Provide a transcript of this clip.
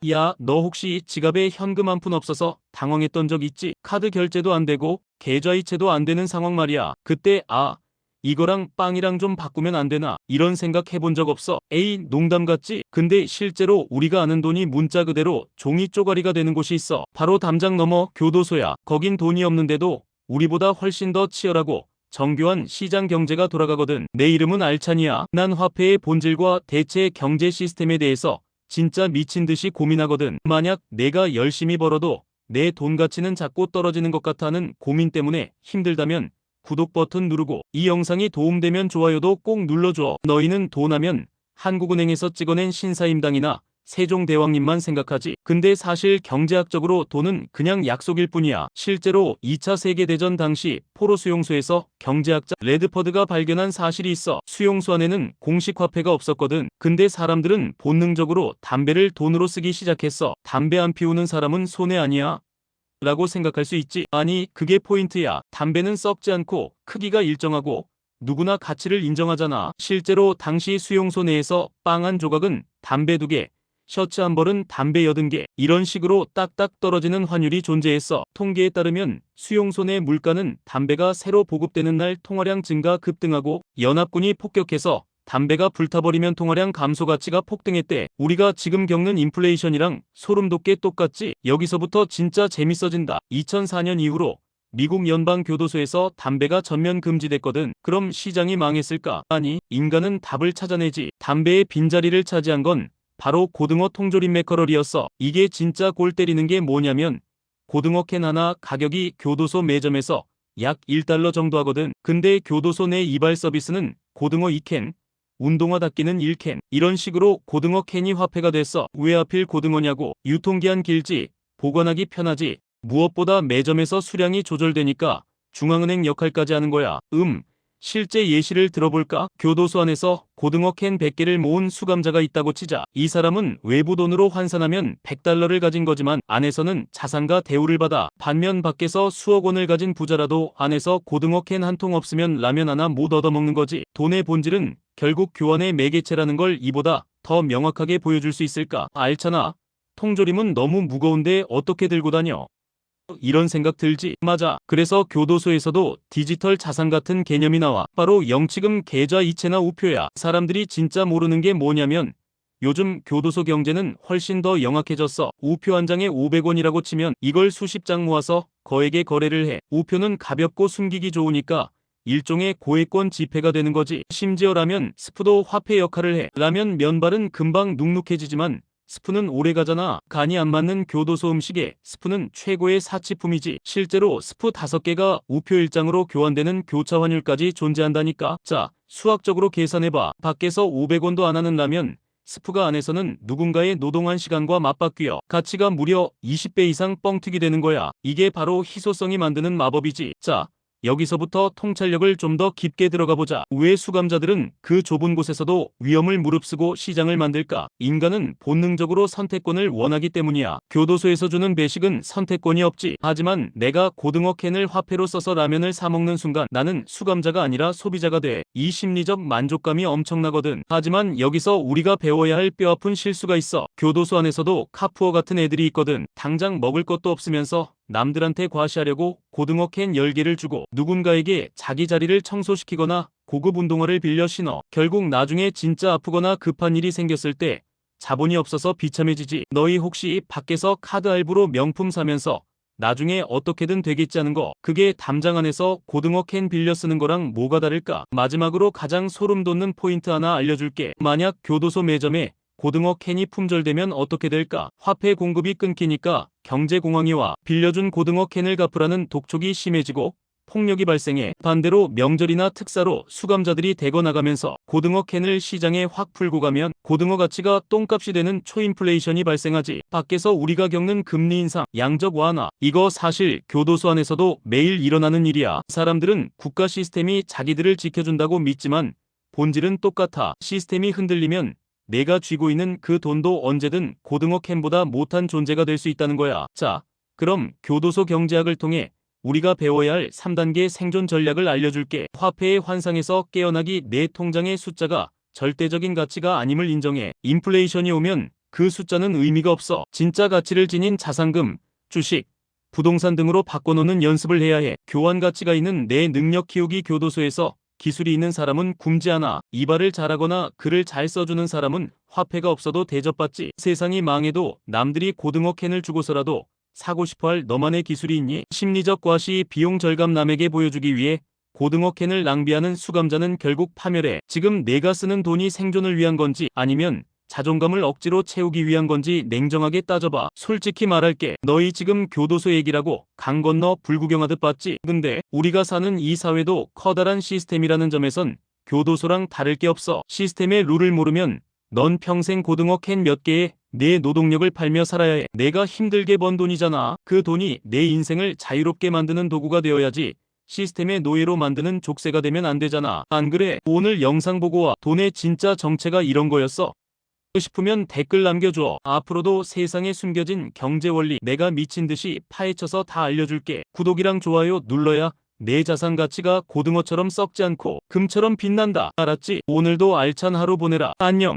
야, 너 혹시 지갑에 현금 한 푼 없어서 당황했던 적 있지? 카드 결제도 안 되고 계좌이체도 안 되는 상황 말이야. 그때 이거랑 빵이랑 좀 바꾸면 안 되나? 이런 생각 해본 적 없어? 에이, 농담 같지? 근데 실제로 우리가 아는 돈이 문자 그대로 종이 쪼가리가 되는 곳이 있어. 바로 담장 너머 교도소야. 거긴 돈이 없는데도 우리보다 훨씬 더 치열하고 정교한 시장 경제가 돌아가거든. 내 이름은 알찬이야. 난 화폐의 본질과 대체 경제 시스템에 대해서 진짜 미친 듯이 고민하거든. 만약 내가 열심히 벌어도 내 돈 가치는 자꾸 떨어지는 것 같아하는 고민 때문에 힘들다면 구독 버튼 누르고 이 영상이 도움되면 좋아요도 꼭 눌러줘. 너희는 돈 하면 한국은행에서 찍어낸 신사임당이나 세종대왕님만 생각하지. 근데 사실 경제학적으로 돈은 그냥 약속일 뿐이야. 실제로 2차 세계대전 당시 포로 수용소에서 경제학자 레드퍼드가 발견한 사실이 있어. 수용소 안에는 공식 화폐가 없었거든. 근데 사람들은 본능적으로 담배를 돈으로 쓰기 시작했어. 담배 안 피우는 사람은 손해 아니야? 라고 생각할 수 있지. 아니, 그게 포인트야. 담배는 썩지 않고 크기가 일정하고 누구나 가치를 인정하잖아. 실제로 당시 수용소 내에서 빵 한 조각은 담배 2개, 셔츠 한 벌은 담배 80개, 이런 식으로 딱딱 떨어지는 환율이 존재했어. 통계에 따르면 수용소 내 물가는 담배가 새로 보급되는 날 통화량 증가 급등하고 연합군이 폭격해서 담배가 불타버리면 통화량 감소 가치가 폭등했대. 우리가 지금 겪는 인플레이션이랑 소름 돋게 똑같지? 여기서부터 진짜 재밌어진다. 2004년 이후로 미국 연방교도소에서 담배가 전면 금지됐거든. 그럼 시장이 망했을까? 아니, 인간은 답을 찾아내지. 담배의 빈자리를 차지한 건 바로 고등어 통조림 매커럴이었어. 이게 진짜 골 때리는 게 뭐냐면 고등어 캔 하나 가격이 교도소 매점에서 약 1달러 정도 하거든. 근데 교도소 내 이발 서비스는 고등어 2캔, 운동화 닦기는 1캔, 이런 식으로 고등어 캔이 화폐가 됐어. 왜 하필 고등어냐고? 유통기한 길지, 보관하기 편하지, 무엇보다 매점에서 수량이 조절되니까 중앙은행 역할까지 하는 거야. 실제 예시를 들어볼까? 교도소 안에서 고등어 캔 100개를 모은 수감자가 있다고 치자. 이 사람은 외부 돈으로 환산하면 100달러를 가진 거지만 안에서는 자산과 대우를 받아. 반면 밖에서 수억 원을 가진 부자라도 안에서 고등어 캔 한 통 없으면 라면 하나 못 얻어먹는 거지. 돈의 본질은 결국 교환의 매개체라는 걸 이보다 더 명확하게 보여줄 수 있을까? 알잖아. 통조림은 너무 무거운데 어떻게 들고 다녀? 이런 생각 들지? 맞아. 그래서 교도소에서도 디지털 자산 같은 개념이 나와. 바로 영치금 계좌 이체나 우표야. 사람들이 진짜 모르는 게 뭐냐면 요즘 교도소 경제는 훨씬 더 영악해졌어. 우표 한 장에 500원이라고 치면 이걸 수십 장 모아서 거액의 거래를 해. 우표는 가볍고 숨기기 좋으니까 일종의 고액권 지폐가 되는 거지. 심지어 라면 스프도 화폐 역할을 해. 라면 면발은 금방 눅눅해지지만 스프는 오래가잖아. 간이 안 맞는 교도소 음식에 스프는 최고의 사치품이지. 실제로 스프 5개가 우표 1장으로 교환되는 교차 환율까지 존재한다니까. 자, 수학적으로 계산해봐. 밖에서 500원도 안 하는 라면, 스프가 안에서는 누군가의 노동한 시간과 맞바뀌어 가치가 무려 20배 이상 뻥튀기 되는 거야. 이게 바로 희소성이 만드는 마법이지. 자, 여기서부터 통찰력을 좀 더 깊게 들어가 보자. 왜 수감자들은 그 좁은 곳에서도 위험을 무릅쓰고 시장을 만들까? 인간은 본능적으로 선택권을 원하기 때문이야. 교도소에서 주는 배식은 선택권이 없지. 하지만 내가 고등어 캔을 화폐로 써서 라면을 사 먹는 순간 나는 수감자가 아니라 소비자가 돼. 이 심리적 만족감이 엄청나거든. 하지만 여기서 우리가 배워야 할 뼈아픈 실수가 있어. 교도소 안에서도 카푸어 같은 애들이 있거든. 당장 먹을 것도 없으면서 남들한테 과시하려고 고등어 캔 10개를 주고 누군가에게 자기 자리를 청소시키거나 고급 운동화를 빌려 신어. 결국 나중에 진짜 아프거나 급한 일이 생겼을 때 자본이 없어서 비참해지지. 너희 혹시 밖에서 카드 할부로 명품 사면서 나중에 어떻게든 되겠지 하는 거, 그게 담장 안에서 고등어 캔 빌려 쓰는 거랑 뭐가 다를까? 마지막으로 가장 소름 돋는 포인트 하나 알려줄게. 만약 교도소 매점에 고등어 캔이 품절되면 어떻게 될까? 화폐 공급이 끊기니까 경제공황이 와. 빌려준 고등어 캔을 갚으라는 독촉이 심해지고 폭력이 발생해. 반대로 명절이나 특사로 수감자들이 대거 나가면서 고등어 캔을 시장에 확 풀고 가면 고등어 가치가 똥값이 되는 초인플레이션이 발생하지. 밖에서 우리가 겪는 금리 인상, 양적 완화, 이거 사실 교도소 안에서도 매일 일어나는 일이야. 사람들은 국가 시스템이 자기들을 지켜준다고 믿지만 본질은 똑같아. 시스템이 흔들리면 내가 쥐고 있는 그 돈도 언제든 고등어 캔보다 못한 존재가 될 수 있다는 거야. 자, 그럼 교도소 경제학을 통해 우리가 배워야 할 3단계 생존 전략을 알려줄게. 화폐의 환상에서 깨어나기. 내 통장의 숫자가 절대적인 가치가 아님을 인정해. 인플레이션이 오면 그 숫자는 의미가 없어. 진짜 가치를 지닌 자산금, 주식, 부동산 등으로 바꿔놓는 연습을 해야 해. 교환 가치가 있는 내 능력 키우기 교도소에서 기술이 있는 사람은 굶지 않아. 이발을 잘하거나 글을 잘 써주는 사람은 화폐가 없어도 대접받지. 세상이 망해도 남들이 고등어 캔을 주고서라도 사고 싶어할 너만의 기술이 있니? 심리적 과시 비용 절감 남에게 보여주기 위해 고등어 캔을 낭비하는 수감자는 결국 파멸해. 지금 내가 쓰는 돈이 생존을 위한 건지 아니면 자존감을 억지로 채우기 위한 건지 냉정하게 따져봐. 솔직히 말할게. 너희 지금 교도소 얘기라고 강 건너 불구경하듯 봤지? 근데 우리가 사는 이 사회도 커다란 시스템이라는 점에선 교도소랑 다를 게 없어. 시스템의 룰을 모르면 넌 평생 고등어 캔 몇 개에 내 노동력을 팔며 살아야 해. 내가 힘들게 번 돈이잖아. 그 돈이 내 인생을 자유롭게 만드는 도구가 되어야지 시스템의 노예로 만드는 족쇄가 되면 안 되잖아. 안 그래? 오늘 영상 보고 와. 돈의 진짜 정체가 이런 거였어. 싶으면 댓글 남겨줘. 앞으로도 세상에 숨겨진 경제 원리 내가 미친 듯이 파헤쳐서 다 알려줄게. 구독이랑 좋아요 눌러야 내 자산 가치가 고등어처럼 썩지 않고 금처럼 빛난다. 알았지? 오늘도 알찬 하루 보내라. 안녕.